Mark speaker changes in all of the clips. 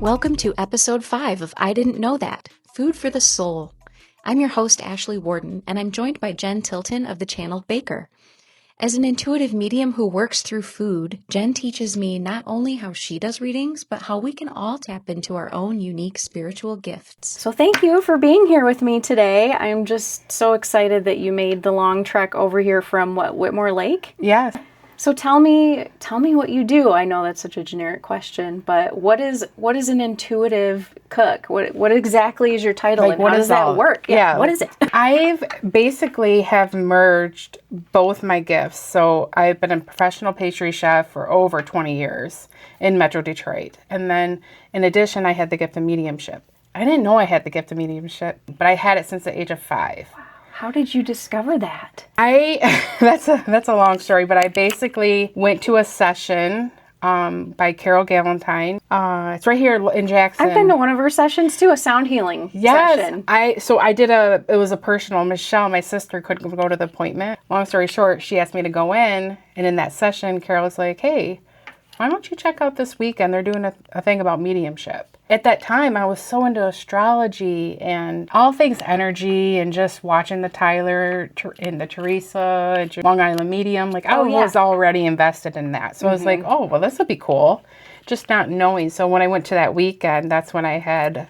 Speaker 1: Welcome to episode 5 of I Didn't Know That, Food for the Soul. I'm your host, Ashley Warden, and I'm joined by Jenn Tilton of the channel Baker. As an intuitive medium who works through food, Jenn teaches me not only how she does readings, but how we can all tap into our own unique spiritual gifts.
Speaker 2: So thank you for being here with me today. I'm just so excited that you made the long trek over here from Whitmore Lake?
Speaker 3: Yes.
Speaker 2: So tell me what you do. I know that's such a generic question, but what is an intuitive cook? What exactly is your title, and how does that work?
Speaker 3: Yeah.
Speaker 2: What is it?
Speaker 3: I've basically have merged both my gifts. So I've been a professional pastry chef for over 20 years in Metro Detroit. And then in addition, I had the gift of mediumship. I didn't know I had the gift of mediumship, but I had it since the age of 5.
Speaker 2: How did you discover that?
Speaker 3: That's a long story, but I basically went to a session by Carol Galentine. It's right here in Jackson.
Speaker 2: I've been to one of her sessions too, a sound healing session.
Speaker 3: It was a personal. Michelle, my sister, couldn't go to the appointment. Long story short, she asked me to go in, and in that session, Carol was like, "Hey, why don't you check out this weekend? They're doing a thing about mediumship." At that time, I was so into astrology and all things energy and just watching the Tyler and the Teresa and Long Island Medium. I was already invested in that. So I was like, oh, well, this would be cool. Just not knowing. So when I went to that weekend, that's when I had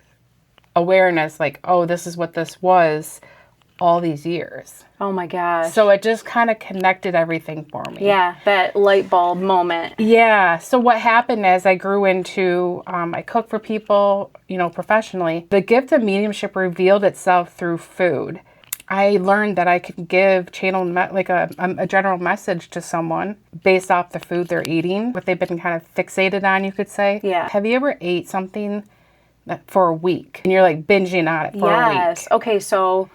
Speaker 3: awareness, this is what this was all these years.
Speaker 2: Oh my gosh.
Speaker 3: So it just kind of connected everything for me.
Speaker 2: Yeah, that light bulb moment.
Speaker 3: Yeah. So what happened as I grew into, I cook for people, professionally. The gift of mediumship revealed itself through food. I learned that I could channel a general message to someone based off the food they're eating, what they've been kind of fixated on, you could say.
Speaker 2: Yeah.
Speaker 3: Have you ever ate something for a week and you're binging on it for a week?
Speaker 2: Yes. Okay, so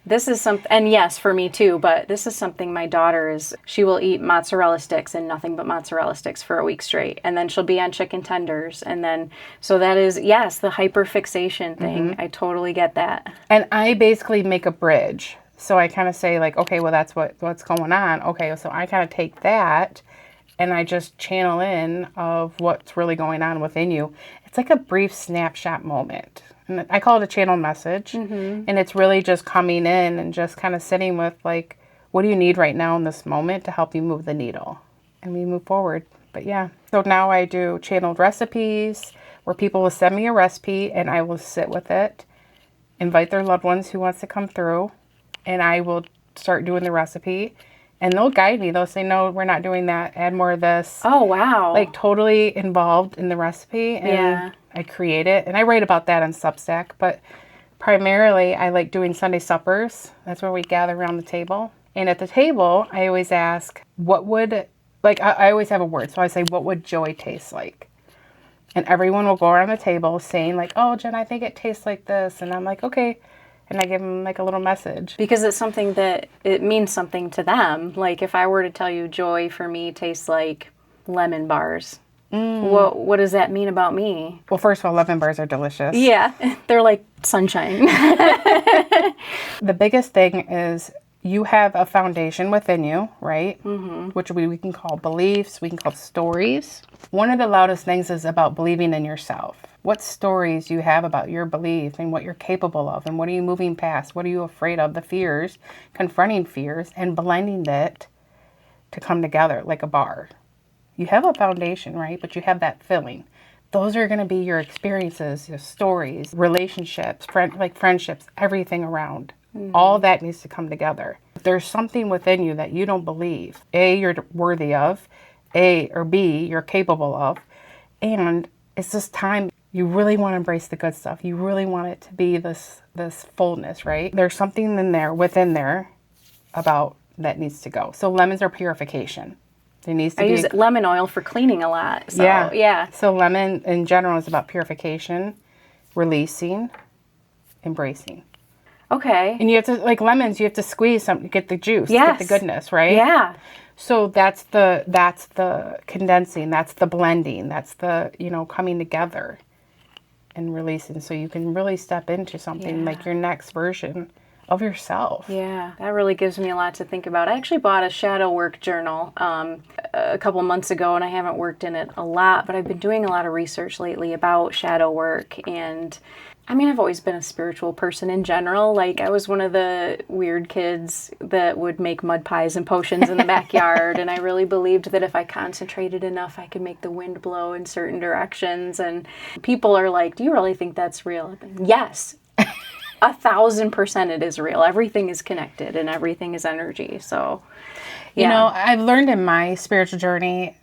Speaker 2: this is something, and yes, for me too, but this is something my daughter she will eat mozzarella sticks and nothing but mozzarella sticks for a week straight. And then she'll be on chicken tenders. And then, so that is, yes, the hyperfixation thing. Mm-hmm. I totally get that.
Speaker 3: And I basically make a bridge. So I kind of say okay, well, that's what's going on. Okay, so I kind of take that and I just channel in of what's really going on within you. It's like a brief snapshot moment. And I call it a channel message. Mm-hmm. And it's really just coming in and just kind of sitting with what do you need right now in this moment to help you move the needle? And we move forward. But yeah, so now I do channeled recipes where people will send me a recipe and I will sit with it, invite their loved ones who wants to come through, and I will start doing the recipe. And they'll guide me. They'll say, no, we're not doing that. Add more of this.
Speaker 2: Oh, wow.
Speaker 3: Totally involved in the recipe. And yeah. I create it. And I write about that on Substack. But primarily, I like doing Sunday suppers. That's where we gather around the table. And at the table, I always ask, I always have a word. So I say, what would joy taste like? And everyone will go around the table saying oh, Jenn, I think it tastes like this. And I'm like, okay. And I give them a little message.
Speaker 2: Because it's something that it means something to them. If I were to tell you joy for me tastes like lemon bars, what does that mean about me?
Speaker 3: Well, first of all, lemon bars are delicious.
Speaker 2: Yeah, they're like sunshine.
Speaker 3: The biggest thing is you have a foundation within you, right? Mm-hmm. Which we can call beliefs, we can call stories. One of the loudest things is about believing in yourself. What stories you have about your belief and what you're capable of and what are you moving past? What are you afraid of? The fears, confronting fears and blending it to come together like a bar. You have a foundation, right? But you have that filling. Those are going to be your experiences, your stories, relationships, friendships, everything around. Mm-hmm. All that needs to come together. If there's something within you that you don't believe, A, you're worthy of, A, or B, you're capable of, and it's just time. You really want to embrace the good stuff. You really want it to be this fullness, right? There's something within there about that needs to go. So lemons are purification. There needs to
Speaker 2: I use lemon oil for cleaning a lot. So, yeah.
Speaker 3: So lemon in general is about purification, releasing, embracing.
Speaker 2: Okay.
Speaker 3: And you have to, lemons, you have to squeeze something, get the juice,
Speaker 2: yes.
Speaker 3: Get the goodness, right?
Speaker 2: Yeah.
Speaker 3: So that's the condensing, that's the blending, that's the, coming together and releasing. So you can really step into something like your next version of yourself.
Speaker 2: Yeah, that really gives me a lot to think about. I actually bought a shadow work journal a couple months ago, and I haven't worked in it a lot, but I've been doing a lot of research lately about shadow work. And I mean, I've always been a spiritual person in general. Like, I was one of the weird kids that would make mud pies and potions in the backyard. And I really believed that if I concentrated enough, I could make the wind blow in certain directions. And people are like, do you really think that's real? Yes. 1,000% it is real. Everything is connected and everything is energy. So, yeah.
Speaker 3: You know, I've learned in my spiritual journey,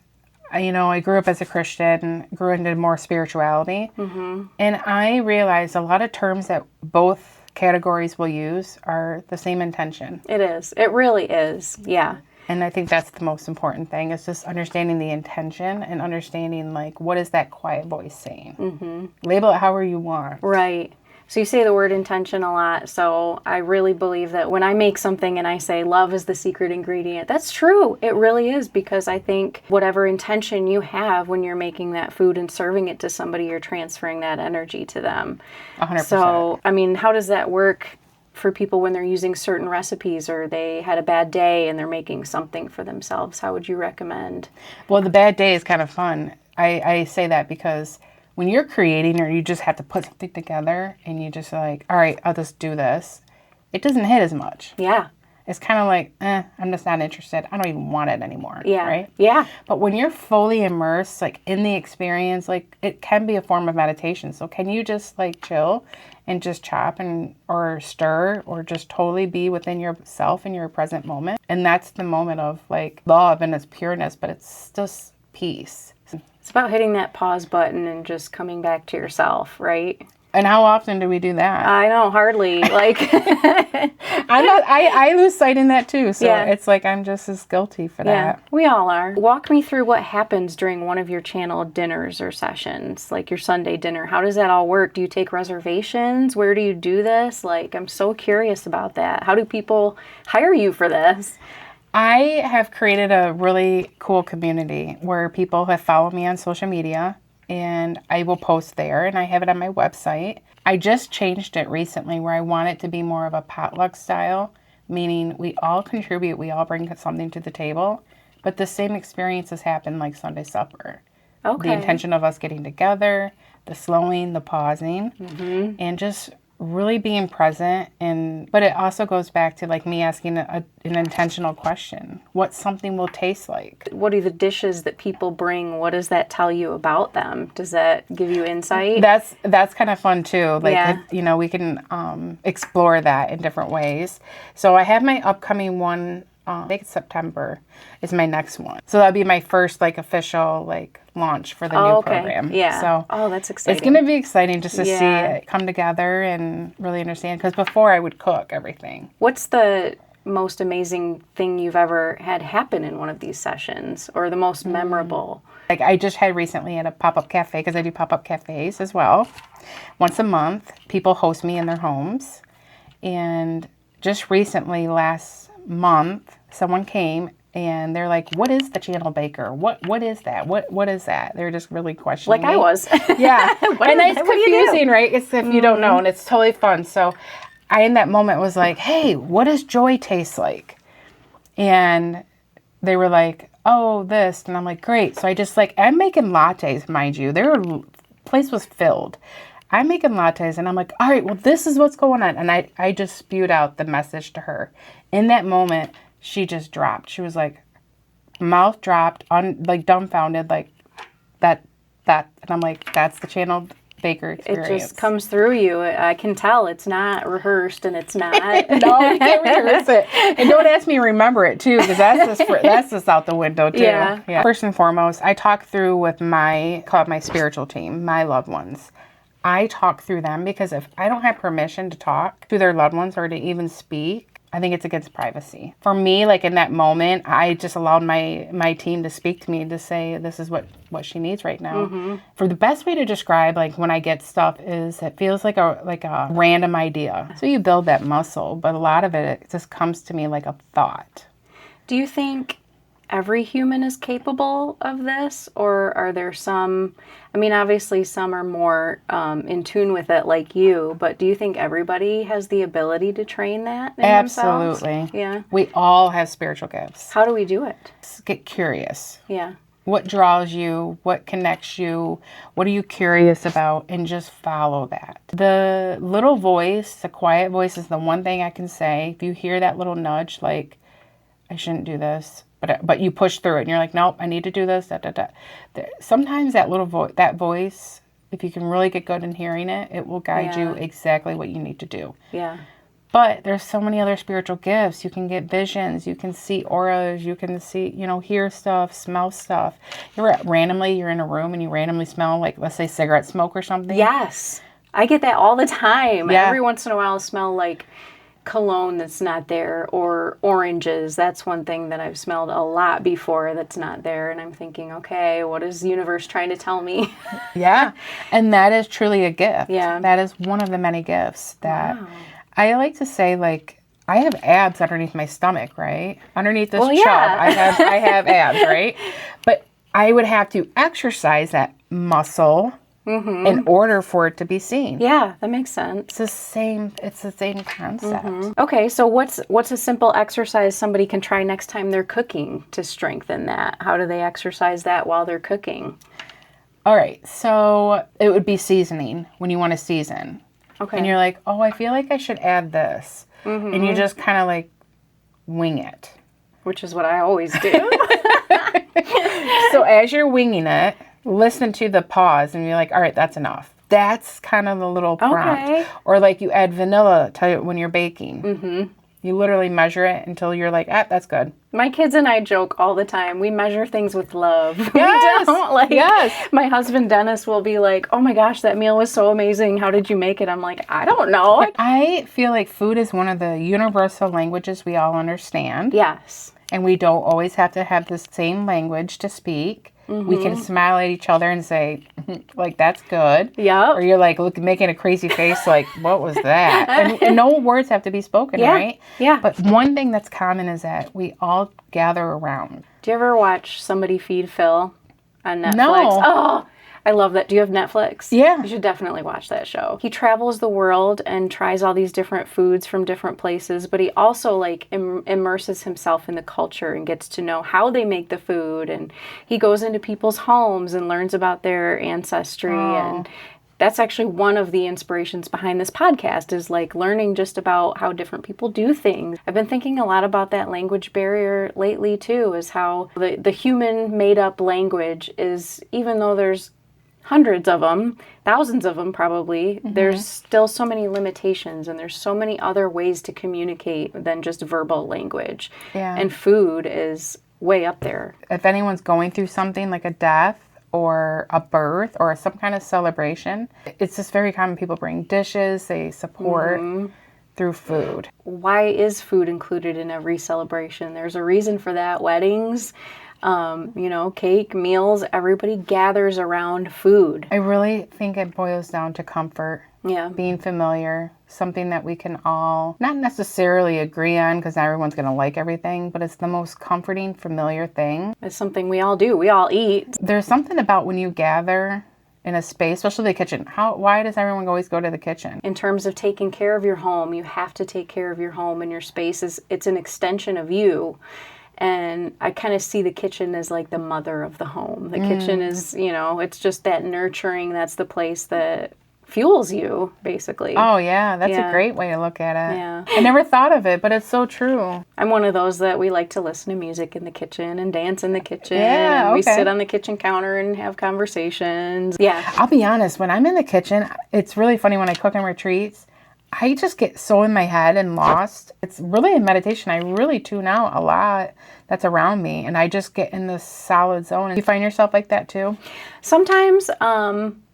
Speaker 3: I grew up as a Christian, grew into more spirituality. Mm-hmm. And I realized a lot of terms that both categories will use are the same intention.
Speaker 2: It is. It really is. Yeah.
Speaker 3: And I think that's the most important thing, is just understanding the intention and understanding, like, what is that quiet voice saying? Mm-hmm. Label it however you want.
Speaker 2: Right. So you say the word intention a lot. So I really believe that when I make something and I say love is the secret ingredient, that's true. It really is, because I think whatever intention you have when you're making that food and serving it to somebody, you're transferring that energy to them.
Speaker 3: 100%.
Speaker 2: So, I mean, how does that work for people when they're using certain recipes, or they had a bad day and they're making something for themselves? How would you recommend?
Speaker 3: Well, the bad day is kind of fun. I say that because when you're creating, or you just have to put something together and you just like, all right, I'll just do this, it doesn't hit as much.
Speaker 2: Yeah.
Speaker 3: It's kind of like, I'm just not interested. I don't even want it anymore.
Speaker 2: Yeah.
Speaker 3: Right?
Speaker 2: Yeah.
Speaker 3: But when you're fully immersed, like, in the experience, like, it can be a form of meditation. So can you just, like, chill and just chop or stir, or just totally be within yourself in your present moment? And that's the moment of, like, love and its pureness, but it's just peace.
Speaker 2: It's about hitting that pause button and just coming back to yourself, right?
Speaker 3: And how often do we do that?
Speaker 2: I know, hardly. Like,
Speaker 3: I lose sight in that too. So
Speaker 2: Yeah.
Speaker 3: It's like I'm just as guilty for
Speaker 2: yeah,
Speaker 3: that.
Speaker 2: we all are. Walk me through what happens during one of your channel dinners or sessions, like your Sunday dinner. How does that all work? Do you take reservations? Where do you do this? Like, I'm so curious about that. How do people hire you for this?
Speaker 3: I have created a really cool community where people have followed me on social media, and I will post there, and I have it on my website. I just changed it recently where I want it to be more of a potluck style, meaning we all contribute, we all bring something to the table, but the same experiences happen like Sunday supper.
Speaker 2: Okay.
Speaker 3: The intention of us getting together, the slowing, the pausing, and just really being present. But it also goes back to, like, me asking an intentional question. What something will taste like.
Speaker 2: What are the dishes that people bring? What does that tell you about them? Does that give you insight?
Speaker 3: That's kind of fun too. Like,
Speaker 2: Yeah.
Speaker 3: we can explore that in different ways. So I have my upcoming one, I think it's September, is my next one. So that'll be my first, like, official, like, launch for the new program.
Speaker 2: Yeah.
Speaker 3: So
Speaker 2: that's exciting.
Speaker 3: it's going to be exciting just to see
Speaker 2: Yeah.
Speaker 3: it come together and really understand. Because before I would cook everything.
Speaker 2: What's the most amazing thing you've ever had happen in one of these sessions, or the most memorable?
Speaker 3: Like, I just had recently at a pop-up cafe, because I do pop-up cafes as well. Once a month, people host me in their homes. And just recently, last month, someone came and they're like, what is the channel baker? What is that? What is that? They're just really questioning
Speaker 2: Like I
Speaker 3: me.
Speaker 2: was.
Speaker 3: Yeah. And it's
Speaker 2: what do you do?
Speaker 3: confusing, right? It's if you don't know, and it's totally fun. So I, in that moment, was like, hey, what does joy taste like? And they were like, oh, this. And I'm like, great. So I just, like, I'm making lattes, mind you. Place was filled. I'm making lattes, and I'm like, all right, well, this is what's going on. And I just spewed out the message to her. In that moment, she just dropped. She was like, mouth dropped, like dumbfounded, like that. And I'm like, that's the channel baker experience.
Speaker 2: It just comes through you. I can tell it's not rehearsed, and it's not.
Speaker 3: No, you can't rehearse it. And don't ask me to remember it, too, because that's just out the window, too.
Speaker 2: Yeah.
Speaker 3: First and foremost, I talk through with call it my spiritual team, my loved ones. I talk through them because if I don't have permission to talk to their loved ones or to even speak, I think it's against privacy. For me, like, in that moment, I just allowed my team to speak to me, to say this is what she needs right now. For the best way to describe, like, when I get stuff is it feels like a random idea. So you build that muscle, but a lot of it just comes to me like a thought.
Speaker 2: Do you think every human is capable of this, or are there some, I mean, obviously some are more in tune with it like you, but do you think everybody has the ability to train that in themselves?
Speaker 3: Absolutely.
Speaker 2: Yeah.
Speaker 3: We all have spiritual gifts.
Speaker 2: How do we do it?
Speaker 3: Get curious.
Speaker 2: Yeah.
Speaker 3: What draws you? What connects you? What are you curious about? And just follow that. The little voice, the quiet voice is the one thing I can say. If you hear that little nudge, like, I shouldn't do this, but you push through it and you're like, nope, I need to do this, da, da, da. Sometimes that little that voice, if you can really get good in hearing it, it will guide you exactly what you need to do.
Speaker 2: Yeah.
Speaker 3: But there's so many other spiritual gifts. You can get visions. You can see auras. You can see, hear stuff, smell stuff. You're in a room and you randomly smell, like, let's say cigarette smoke or something.
Speaker 2: Yes. I get that all the time.
Speaker 3: Yeah.
Speaker 2: Every once in a while I smell like cologne that's not there, or oranges. That's one thing that I've smelled a lot before that's not there. And I'm thinking, okay, what is the universe trying to tell me?
Speaker 3: Yeah. And that is truly a gift.
Speaker 2: Yeah.
Speaker 3: That is one of the many gifts that... Wow. I like to say, like, I have abs underneath my stomach, right? Underneath this chub, I have abs, right? But I would have to exercise that muscle in order for it to be seen.
Speaker 2: Yeah, that makes sense.
Speaker 3: It's the same concept.
Speaker 2: Okay, so what's a simple exercise somebody can try next time they're cooking to strengthen that? How do they exercise that while they're cooking?
Speaker 3: All right, so it would be seasoning when you want to season. Okay. And you're like, oh, I feel like I should add this. And you just kind of like wing it.
Speaker 2: Which is what I always do.
Speaker 3: So as you're winging it, listen to the pause and you're like, all right, that's enough. That's kind of the little prompt.
Speaker 2: Okay.
Speaker 3: Or like you add vanilla when you're baking. You literally measure it until you're like, that's good.
Speaker 2: My kids and I joke all the time. We measure things with love.
Speaker 3: Yes.
Speaker 2: We don't, my husband Dennis will be like, oh my gosh, that meal was so amazing. How did you make it? I'm like, I don't know.
Speaker 3: I feel like food is one of the universal languages we all understand.
Speaker 2: Yes.
Speaker 3: And we don't always have to have the same language to speak. We can smile at each other and say, like, that's good.
Speaker 2: Yeah.
Speaker 3: Or you're like making a crazy face, like, what was that? And no words have to be spoken, right?
Speaker 2: Yeah.
Speaker 3: But one thing that's common is that we all gather around.
Speaker 2: Do you ever watch Somebody Feed Phil on Netflix?
Speaker 3: No.
Speaker 2: Oh, I love that. Do you have Netflix?
Speaker 3: Yeah.
Speaker 2: You should definitely watch that show. He travels the world and tries all these different foods from different places, but he also like immerses himself in the culture and gets to know how they make the food. And he goes into people's homes and learns about their ancestry. And that's actually one of the inspirations behind this podcast, is like learning just about how different people do things. I've been thinking a lot about that language barrier lately too, is how the human made up language is, even though there's hundreds of them, thousands of them probably, there's still so many limitations, and there's so many other ways to communicate than just verbal language.
Speaker 3: Yeah.
Speaker 2: And food is way up there.
Speaker 3: If anyone's going through something like a death or a birth or some kind of celebration, it's just very common. People bring dishes, they support through food.
Speaker 2: Why is food included in every celebration? There's a reason for that. Weddings, cake, meals, everybody gathers around food.
Speaker 3: I really think it boils down to comfort.
Speaker 2: Yeah.
Speaker 3: Being familiar, something that we can all not necessarily agree on, because not everyone's going to like everything, but it's the most comforting, familiar thing.
Speaker 2: It's something we all do. We all eat.
Speaker 3: There's something about when you gather in a space, especially the kitchen. Why does everyone always go to the kitchen?
Speaker 2: In terms of taking care of your home, you have to take care of your home, and your space it's an extension of you. And I kind of see the kitchen as like the mother of the home. The kitchen is, it's just that nurturing. That's the place that fuels you, basically.
Speaker 3: Oh, yeah. That's a great way to look at it.
Speaker 2: Yeah.
Speaker 3: I never thought of it, but it's so true.
Speaker 2: I'm one of those that we like to listen to music in the kitchen and dance in the kitchen.
Speaker 3: Yeah,
Speaker 2: and we sit on the kitchen counter and have conversations. Yeah.
Speaker 3: I'll be honest. When I'm in the kitchen, it's really funny when I cook on retreats. I just get so in my head and lost. It's really a meditation. I really tune out a lot that's around me, and I just get in this solid zone. Do you find yourself like that too?
Speaker 2: Sometimes,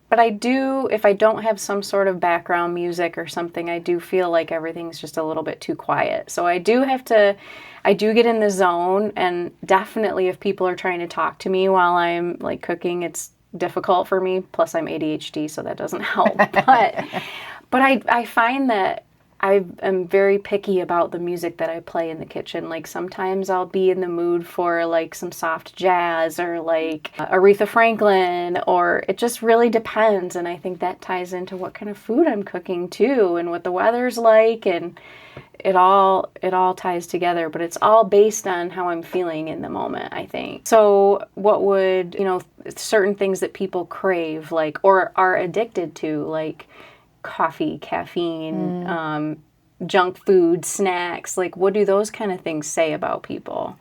Speaker 2: but I do, if I don't have some sort of background music or something, I do feel like everything's just a little bit too quiet. So I do get in the zone, and definitely if people are trying to talk to me while I'm like cooking, it's difficult for me. Plus I'm ADHD, so that doesn't help. But I find that I am very picky about the music that I play in the kitchen. Like sometimes I'll be in the mood for like some soft jazz or like Aretha Franklin, or it just really depends. And I think that ties into what kind of food I'm cooking too, and what the weather's like, and it all ties together, but it's all based on how I'm feeling in the moment, I think. So what would, certain things that people crave, like, or are addicted to, like coffee, caffeine, junk food, snacks, like what do those kind of things say about people?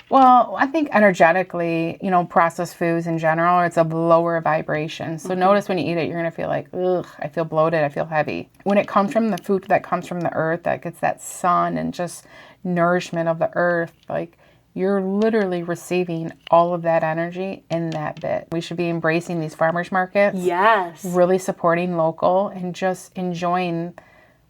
Speaker 3: Well, I think energetically, processed foods in general, it's a lower vibration. So notice when you eat it, you're going to feel like, ugh, I feel bloated, I feel heavy. When it comes from the food that comes from the earth, that gets that sun and just nourishment of the earth, like you're literally receiving all of that energy in that bit. We should be embracing these farmers markets.
Speaker 2: Yes.
Speaker 3: Really supporting local and just enjoying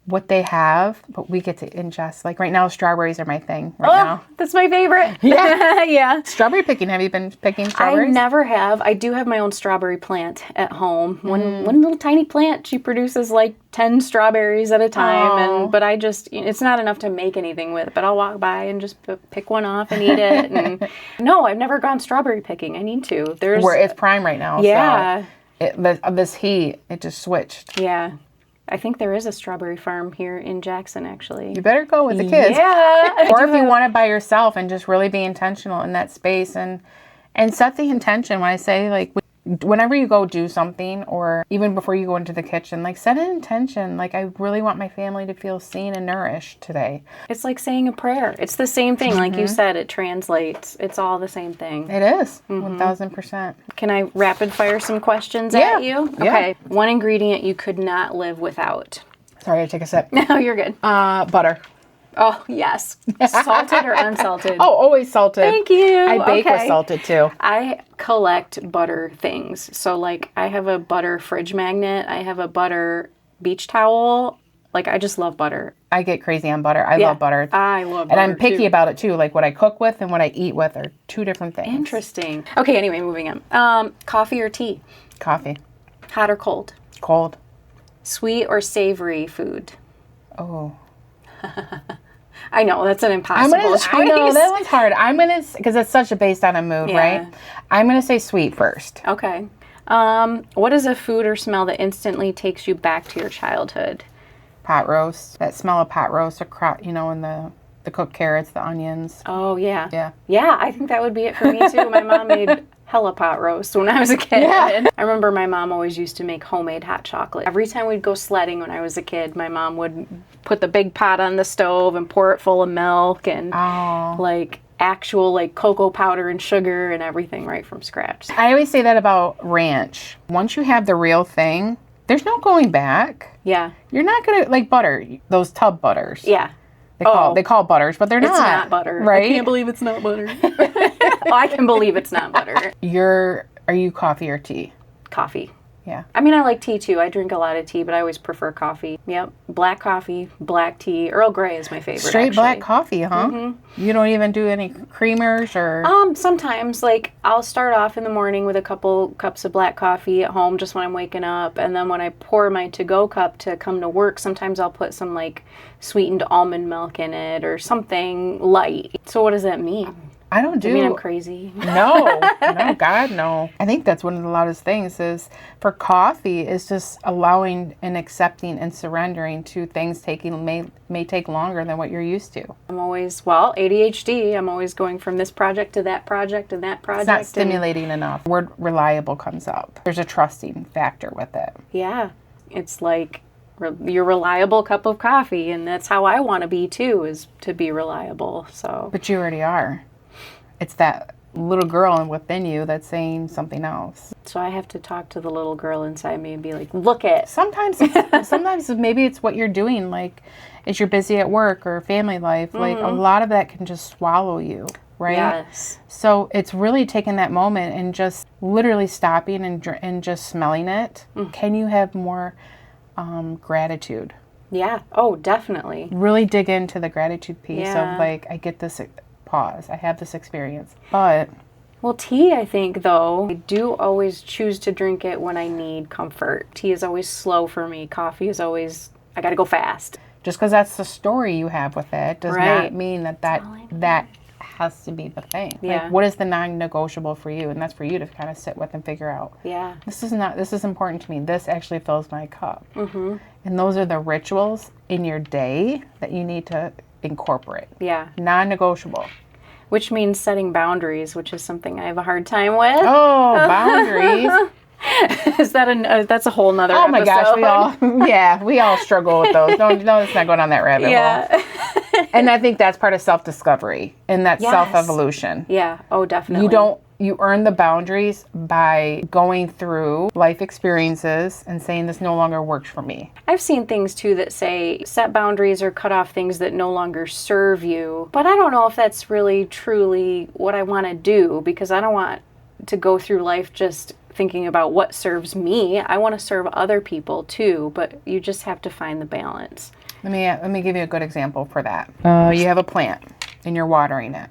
Speaker 3: what they have, but we get to ingest. Like right now, strawberries are my thing now.
Speaker 2: That's my favorite.
Speaker 3: Yeah.
Speaker 2: Yeah.
Speaker 3: Strawberry picking. Have you been picking strawberries?
Speaker 2: I never have. I do have my own strawberry plant at home. One little tiny plant. She produces like 10 strawberries at a time. But I just, it's not enough to make anything with. But I'll walk by and just pick one off and eat it. And no, I've never gone strawberry picking. I need to.
Speaker 3: Where it's prime right now.
Speaker 2: Yeah.
Speaker 3: So this heat, it just switched.
Speaker 2: Yeah. I think there is a strawberry farm here in Jackson, actually.
Speaker 3: You better go with the kids.
Speaker 2: Yeah.
Speaker 3: Or if you want it by yourself and just really be intentional in that space and set the intention. When I say, like, whenever you go do something, or even before you go into the kitchen, like, set an intention. Like, I really want my family to feel seen and nourished today.
Speaker 2: It's like saying a prayer. It's the same thing. Like you said, it translates. It's all the same thing.
Speaker 3: It is. 1,000%.
Speaker 2: Can I rapid fire some questions at you? Okay.
Speaker 3: Yeah.
Speaker 2: One ingredient you could not live without.
Speaker 3: Sorry, I take a sip.
Speaker 2: No, you're good.
Speaker 3: Butter.
Speaker 2: Oh, yes. Salted or unsalted?
Speaker 3: Oh, always salted.
Speaker 2: Thank you.
Speaker 3: I bake with salted too.
Speaker 2: I collect butter things. So, like, I have a butter fridge magnet. I have a butter beach towel. Like, I just love butter.
Speaker 3: I get crazy on butter. I love butter.
Speaker 2: I love butter,
Speaker 3: and I'm picky about it too. Like, what I cook with and what I eat with are two different things.
Speaker 2: Interesting. Okay, anyway, moving on. Coffee or tea?
Speaker 3: Coffee.
Speaker 2: Hot or cold?
Speaker 3: Cold.
Speaker 2: Sweet or savory food?
Speaker 3: Oh.
Speaker 2: I know, that's an impossible choice.
Speaker 3: I know, that one's hard. Because it's such a based on a mood, right? I'm going to say sweet first.
Speaker 2: Okay. What is a food or smell that instantly takes you back to your childhood?
Speaker 3: Pot roast. That smell of pot roast, and the cooked carrots, the onions.
Speaker 2: Oh, yeah.
Speaker 3: Yeah.
Speaker 2: Yeah, I think that would be it for me, too. My mom made hella pot roast when I was a kid.
Speaker 3: Yeah.
Speaker 2: I remember my mom always used to make homemade hot chocolate. Every time we'd go sledding when I was a kid, my mom would put the big pot on the stove and pour it full of milk and like actual like cocoa powder and sugar and everything right from scratch.
Speaker 3: I always say that about ranch. Once you have the real thing, there's no going back.
Speaker 2: Yeah.
Speaker 3: You're not going to, like butter, those tub butters.
Speaker 2: Yeah.
Speaker 3: They call butters, but they're not.
Speaker 2: It's not butter.
Speaker 3: Right?
Speaker 2: I can't believe it's not butter. I can believe it's not butter.
Speaker 3: Are you coffee or tea?
Speaker 2: Coffee.
Speaker 3: Yeah.
Speaker 2: I mean, I like tea too. I drink a lot of tea, but I always prefer coffee. Yep. Black coffee, black tea. Earl Grey is my favorite.
Speaker 3: Straight
Speaker 2: actually.
Speaker 3: black coffee, huh? Mm-hmm. You don't even do any creamers or?
Speaker 2: Sometimes, like, I'll start off in the morning with a couple cups of black coffee at home just when I'm waking up. And then when I pour my to-go cup to come to work, sometimes I'll put some, like, sweetened almond milk in it or something light. So what does that mean?
Speaker 3: I don't do.
Speaker 2: I mean, I'm crazy.
Speaker 3: No, God, no. I think that's one of the loudest things is for coffee is just allowing and accepting and surrendering to things may take longer than what you're used to.
Speaker 2: I'm always, ADHD. I'm always going from this project to that project and that project.
Speaker 3: It's not stimulating enough. Word reliable comes up. There's a trusting factor with it.
Speaker 2: Yeah. It's like your reliable cup of coffee, and that's how I want to be too, is to be reliable. So.
Speaker 3: But you already are. It's that little girl within you that's saying something else.
Speaker 2: So I have to talk to the little girl inside me and be like, look it.
Speaker 3: Sometimes maybe it's what you're doing, like as you're busy at work or family life. Like a lot of that can just swallow you, right?
Speaker 2: Yes.
Speaker 3: So it's really taking that moment and just literally stopping and just smelling it. Can you have more gratitude?
Speaker 2: Yeah. Oh, definitely.
Speaker 3: Really dig into the gratitude piece of like, I get this pause. I have this experience. But
Speaker 2: well, tea, I think, though, I do always choose to drink it when I need comfort. Tea is always slow for me. Coffee is always, I got to go fast.
Speaker 3: Just because that's the story you have with it does
Speaker 2: Right.
Speaker 3: not mean that has to be the thing.
Speaker 2: Yeah.
Speaker 3: Like, what is the non-negotiable for you? And that's for you to kind of sit with and figure out.
Speaker 2: Yeah.
Speaker 3: This is important to me. This actually fills my cup. Mm-hmm. And those are the rituals in your day that you need to incorporate.
Speaker 2: Yeah.
Speaker 3: Non-negotiable.
Speaker 2: Which means setting boundaries, which is something I have a hard time with.
Speaker 3: Oh, boundaries.
Speaker 2: Is that that's a whole nother
Speaker 3: Oh my
Speaker 2: episode.
Speaker 3: gosh, we all struggle with those. No, let's not go down that rabbit hole.
Speaker 2: Yeah.
Speaker 3: And I think that's part of self-discovery and that
Speaker 2: Yes.
Speaker 3: self-evolution.
Speaker 2: Yeah. Oh, definitely.
Speaker 3: You earn the boundaries by going through life experiences and saying this no longer works for me.
Speaker 2: I've seen things too that say set boundaries or cut off things that no longer serve you. But I don't know if that's really truly what I want to do, because I don't want to go through life just thinking about what serves me. I want to serve other people too, but you just have to find the balance.
Speaker 3: Let me give you a good example for that. You have a plant and you're watering it.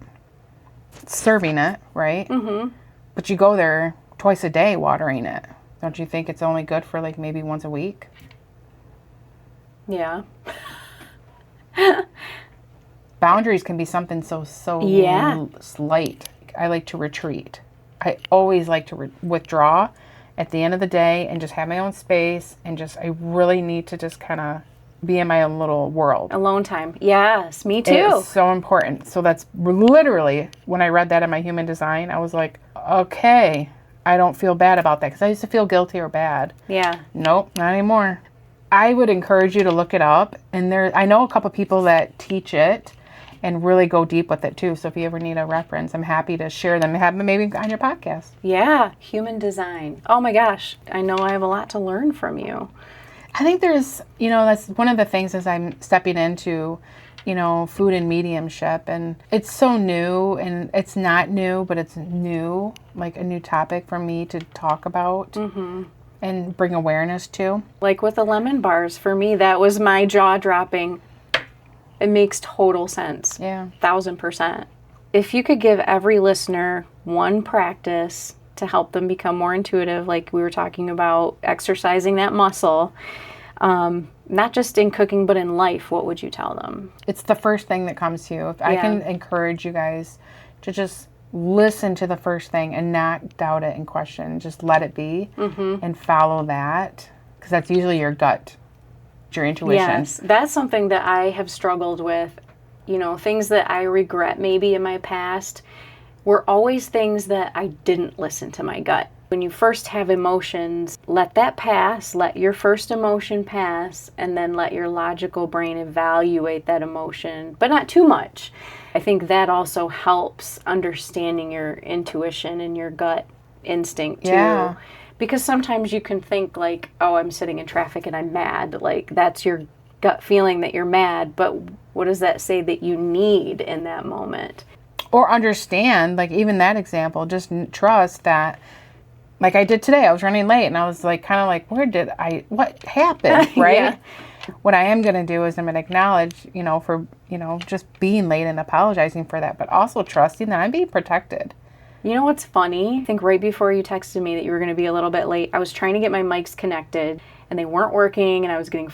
Speaker 3: It's serving it, right? Mm-hmm. But you go there twice a day watering it. Don't you think it's only good for like maybe once a week?
Speaker 2: Yeah.
Speaker 3: Boundaries can be something so
Speaker 2: Yeah.
Speaker 3: slight. I like to retreat. I always like to withdraw at the end of the day and just have my own space and I really need to just kind of be in my own little world.
Speaker 2: Alone time. Yes, me too.
Speaker 3: It's so important. So that's literally, when I read that in my human design, I was like, okay, I don't feel bad about that, because I used to feel guilty or bad.
Speaker 2: Yeah.
Speaker 3: Nope, not anymore. I would encourage you to look it up. And I know a couple people that teach it and really go deep with it too. So if you ever need a reference, I'm happy to share them. Have them maybe on your podcast.
Speaker 2: Yeah. Human design. Oh my gosh. I know I have a lot to learn from you.
Speaker 3: I think there's, that's one of the things as I'm stepping into, food and mediumship. And it's so new, and it's not new, but it's new, like a new topic for me to talk about and bring awareness to.
Speaker 2: Like with the lemon bars, for me, that was my jaw dropping. It makes total sense.
Speaker 3: Yeah.
Speaker 2: 1000%. If you could give every listener one practice to help them become more intuitive, like we were talking about exercising that muscle, not just in cooking, but in life, what would you tell them?
Speaker 3: It's the first thing that comes to you. If I can encourage you guys to just listen to the first thing and not doubt it and question, just let it be and follow that, because that's usually your gut, your intuition.
Speaker 2: Yes, that's something that I have struggled with. Things that I regret maybe in my past were always things that I didn't listen to my gut. When you first have emotions, let that pass, let your first emotion pass, and then let your logical brain evaluate that emotion, but not too much. I think that also helps understanding your intuition and your gut instinct too.
Speaker 3: Yeah.
Speaker 2: Because sometimes you can think like, oh, I'm sitting in traffic and I'm mad. Like, that's your gut feeling that you're mad, but what does that say that you need in that moment?
Speaker 3: Or understand, like even that example, just trust that, like I did today, I was running late and I was like, kind of like, what happened, right?
Speaker 2: Yeah.
Speaker 3: What I am going to do is I'm going to acknowledge, for, just being late and apologizing for that, but also trusting that I'm being protected.
Speaker 2: You know what's funny? I think right before you texted me that you were going to be a little bit late, I was trying to get my mics connected and they weren't working, and I was getting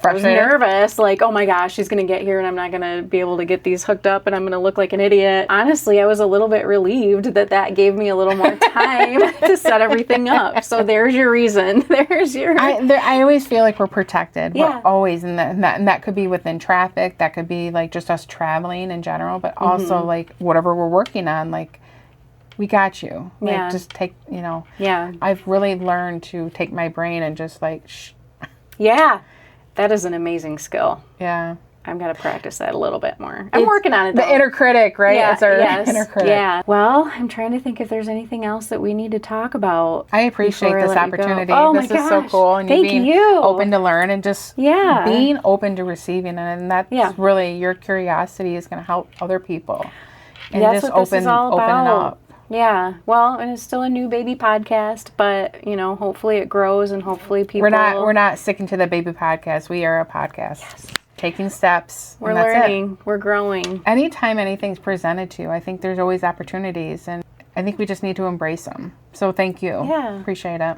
Speaker 2: I was nervous, like, oh my gosh, she's going to get here and I'm not going to be able to get these hooked up and I'm going to look like an idiot. Honestly, I was a little bit relieved that gave me a little more time to set everything up. So there's your reason. I
Speaker 3: always feel like we're protected.
Speaker 2: Yeah.
Speaker 3: We're always, and that could be within traffic. That could be like just us traveling in general, but also like whatever we're working on, like we got you. Like just take,
Speaker 2: Yeah.
Speaker 3: I've really learned to take my brain and just like,
Speaker 2: Yeah. That is an amazing skill.
Speaker 3: Yeah.
Speaker 2: I've got to practice that a little bit more. I'm working on it, though.
Speaker 3: The inner critic, right?
Speaker 2: Yeah,
Speaker 3: it's our
Speaker 2: yes,
Speaker 3: inner critic.
Speaker 2: Yeah. Well, I'm trying to think if there's anything else that we need to talk about.
Speaker 3: I appreciate this opportunity.
Speaker 2: Oh,
Speaker 3: this
Speaker 2: my
Speaker 3: is so
Speaker 2: gosh.
Speaker 3: cool. And
Speaker 2: Thank
Speaker 3: being
Speaker 2: you.
Speaker 3: open to learn and just
Speaker 2: Yeah.
Speaker 3: being open to receiving. And that's really, your curiosity is going to help other people. And
Speaker 2: That's
Speaker 3: just
Speaker 2: what this is all
Speaker 3: open it
Speaker 2: about.
Speaker 3: up.
Speaker 2: Yeah. Well, and it's still a new baby podcast, but hopefully it grows and hopefully people.
Speaker 3: We're not sticking to the baby podcast. We are a podcast.
Speaker 2: Yes.
Speaker 3: Taking steps.
Speaker 2: We're
Speaker 3: and that's
Speaker 2: learning. We're growing.
Speaker 3: Anytime anything's presented to you, I think there's always opportunities, and I think we just need to embrace them. So thank you.
Speaker 2: Yeah.
Speaker 3: Appreciate it.